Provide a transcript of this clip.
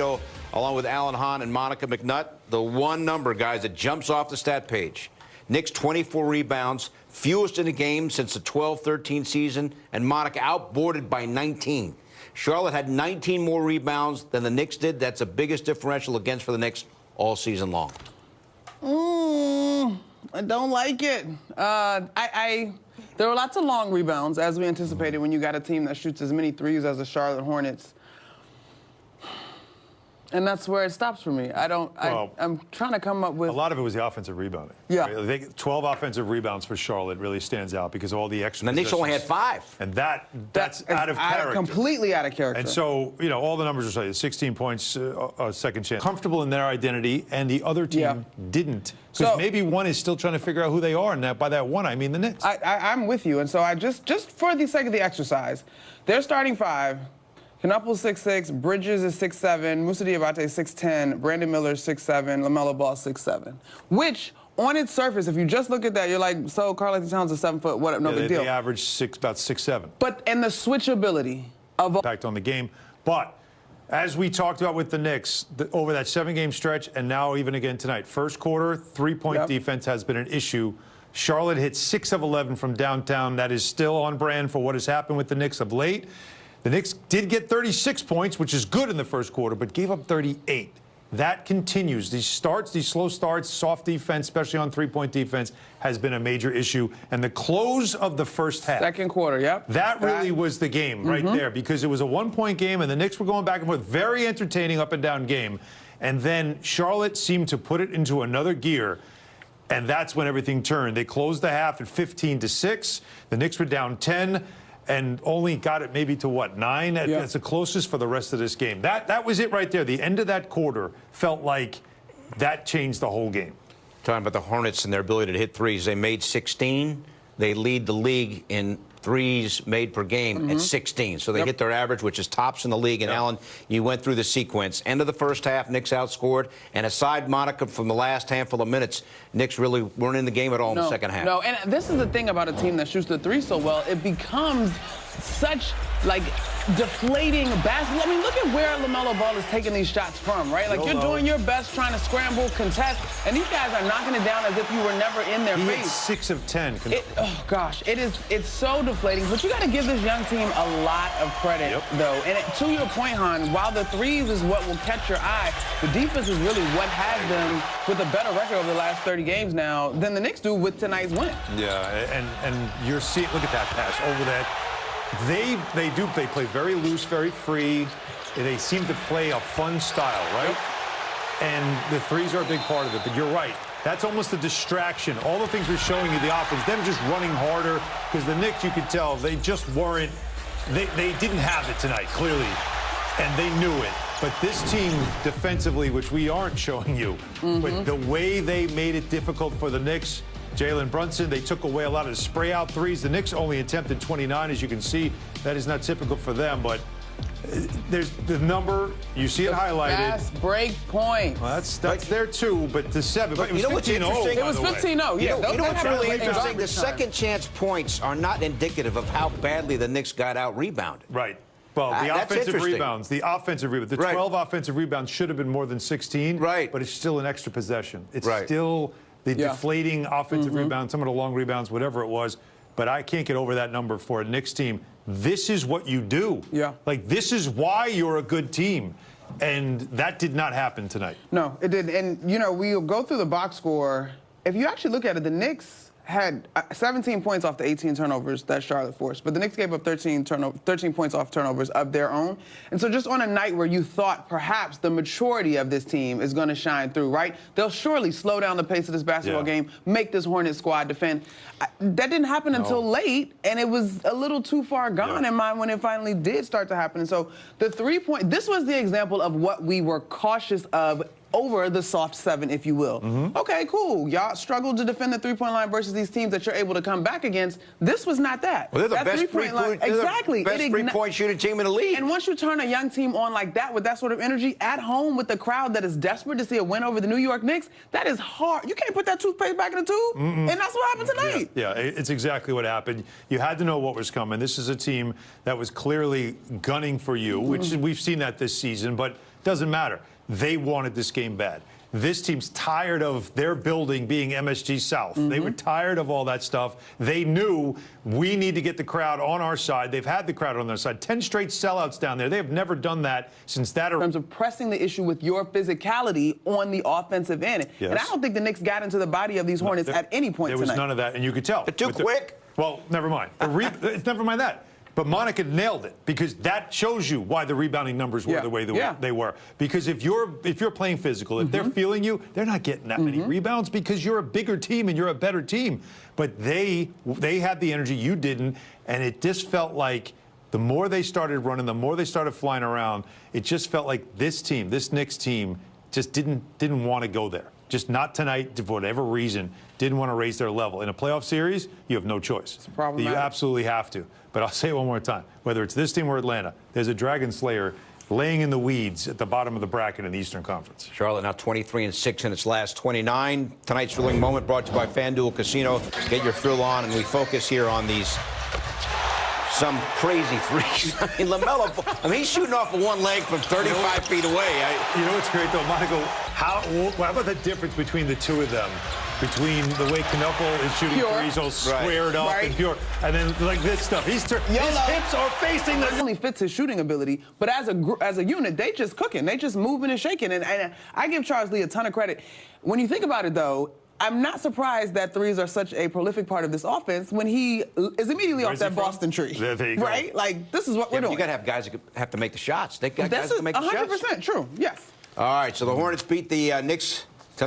along with Alan Hahn and Monica McNutt. The one number, guys, that jumps off the stat page. Knicks 24 rebounds, fewest in a game since the 12-13 season, and Monica outboarded by 19. Charlotte had 19 more rebounds than the Knicks did. That's the biggest differential against for the Knicks all season long. I don't like it. There were lots of long rebounds, as we anticipated, when you got a team that shoots as many threes as the Charlotte Hornets. And that's where it stops for me. I'm trying to come up with... A lot of it was the offensive rebounding. Yeah. Right? 12 offensive rebounds for Charlotte really stands out because of all the extra And the Knicks only had 5. And that's out of character. Completely out of character. And so, all the numbers are saying 16 points, second chance. Comfortable in their identity, and the other team didn't. Because maybe one is still trying to figure out who they are, and by that one, I mean the Knicks. I'm with you. And so just for the sake of the exercise, they're starting 5. Knuple's 6'6", Bridges is 6'7", Moussa Diabate 6'10", Brandon Miller 6'7", LaMelo Ball 6'7", which, on its surface, if you just look at that, you're like, so Karl-Anthony Towns is 7 foot, what? No big deal. They average about 6'7". But and the switchability of impact on the game. But as we talked about with the Knicks over that 7-game stretch, and now even again tonight, first quarter three-point defense has been an issue. Charlotte hit 6 of 11 from downtown. That is still on brand for what has happened with the Knicks of late. The Knicks did get 36 points, which is good in the first quarter, but gave up 38. That continues. These slow starts, soft defense, especially on three-point defense, has been a major issue. And the close of the first half. Second quarter, yep. That really was the game right there, because it was a one-point game, and the Knicks were going back and forth. Very entertaining up-and-down game. And then Charlotte seemed to put it into another gear. And that's when everything turned. They closed the half at 15-6. The Knicks were down 10. And only got it maybe to, what, 9? That's the closest for the rest of this game. That was it right there. The end of that quarter felt like that changed the whole game. Talking about the Hornets and their ability to hit threes. They made 16. They lead the league in threes made per game at 16. So they hit their average, which is tops in the league. And, Alan, you went through the sequence. End of the first half, Knicks outscored. And aside, Monica, from the last handful of minutes, Knicks really weren't in the game at all in the second half. No, and this is the thing about a team that shoots the three so well. It becomes such, like, deflating basketball. I mean, look at where LaMelo Ball is taking these shots from, right? Like, you're doing your best trying to scramble, contest, and these guys are knocking it down as if you were never in their face. He hit 6 of 10. Oh, gosh. It's so deflating. But you got to give this young team a lot of credit, though. And to your point, Han, while the threes is what will catch your eye, the defense is really what has them with a better record over the last 30 games now than the Knicks do with tonight's win. Yeah, and you're seeing, look at that pass over that. They play very loose, very free. They seem to play a fun style, right? And the threes are a big part of it. But you're right. That's almost a distraction. All the things we're showing you, the offense, them just running harder. Because the Knicks, you could tell, they just weren't. They didn't have it tonight, clearly. And they knew it. But this team defensively, which we aren't showing you, but the way they made it difficult for the Knicks, Jalen Brunson, they took away a lot of the spray-out threes. The Knicks only attempted 29, as you can see. That is not typical for them, but there's the number. You see it highlighted. Fast break point. Well, that's there, too, but the 7. But you know what's interesting? It was 15-0, yeah. You know what's really interesting? The second-chance points are not indicative of how badly the Knicks got out-rebounded. Right. Well, the offensive rebounds, the 12 offensive rebounds should have been more than 16. Right. But it's still an extra possession. It's still the deflating offensive rebounds, some of the long rebounds, whatever it was. But I can't get over that number for a Knicks team. This is what you do. Yeah. Like, this is why you're a good team. And that did not happen tonight. No, it didn't. And, we'll go through the box score. If you actually look at it, the Knicks had 17 points off the 18 turnovers that Charlotte forced. But the Knicks gave up 13 points off turnovers of their own. And so just on a night where you thought perhaps the maturity of this team is going to shine through, right? They'll surely slow down the pace of this basketball game, make this Hornets squad defend. That didn't happen until late, and it was a little too far gone in mind when it finally did start to happen. And so the three-point, this was the example of what we were cautious of over the soft 7, if you will. Okay, cool. Y'all struggled to defend the three-point line versus these teams that you're able to come back against. This was not that. Well, they're the that best three-point line, exactly. Best three-point shooting team in the league. And once you turn a young team on like that with that sort of energy at home with the crowd that is desperate to see a win over the New York Knicks, that is hard. You can't put that toothpaste back in the tube. And that's what happened tonight. Yeah, it's exactly what happened. You had to know what was coming. This is a team that was clearly gunning for you, which we've seen that this season, but Doesn't matter. They wanted this game bad. This team's tired of their building being MSG South. They were tired of all that stuff. They knew we need to get the crowd on our side. They've had the crowd on their side. 10 straight sellouts down there. They have never done that since that. In terms of pressing the issue with your physicality on the offensive end. Yes. And I don't think the Knicks got into the body of these Hornets at any point tonight. There was none of that, and you could tell. They're too quick. Well, never mind. Never mind that. But Monica nailed it, because that shows you why the rebounding numbers were the way they were. Because if you're playing physical, if they're feeling you, they're not getting that many rebounds, because you're a bigger team and you're a better team. But they had the energy, you didn't, and it just felt like the more they started running, the more they started flying around, it just felt like this team, this Knicks team, just didn't want to go there. Just not tonight, for whatever reason, didn't want to raise their level. In a playoff series, you have no choice. It's problematic. You absolutely have to. But I'll say it one more time. Whether it's this team or Atlanta, there's a Dragon Slayer laying in the weeds at the bottom of the bracket in the Eastern Conference. Charlotte now 23-6 in its last 29. Tonight's thrilling moment brought to you by FanDuel Casino. Get your thrill on, and we focus here on these some crazy threes. I mean, LaMelo, he's shooting off of one leg from 35 feet away. You know what's great, though, Monaco? How about the difference between the two of them? Between the way Knoepel is shooting threes all squared up and pure, and then like this stuff. His hips are facing the... It only fits his shooting ability, but as a unit, they just cooking. They just moving and shaking. And I give Charles Lee a ton of credit. When you think about it, though, I'm not surprised that threes are such a prolific part of this offense when he is immediately off that Boston tree. There you go. Right? Like, this is what we're doing. You got to have guys that have to make the shots. They got guys that make the shots. That's 100% true, yes. All right, so the Hornets beat the Knicks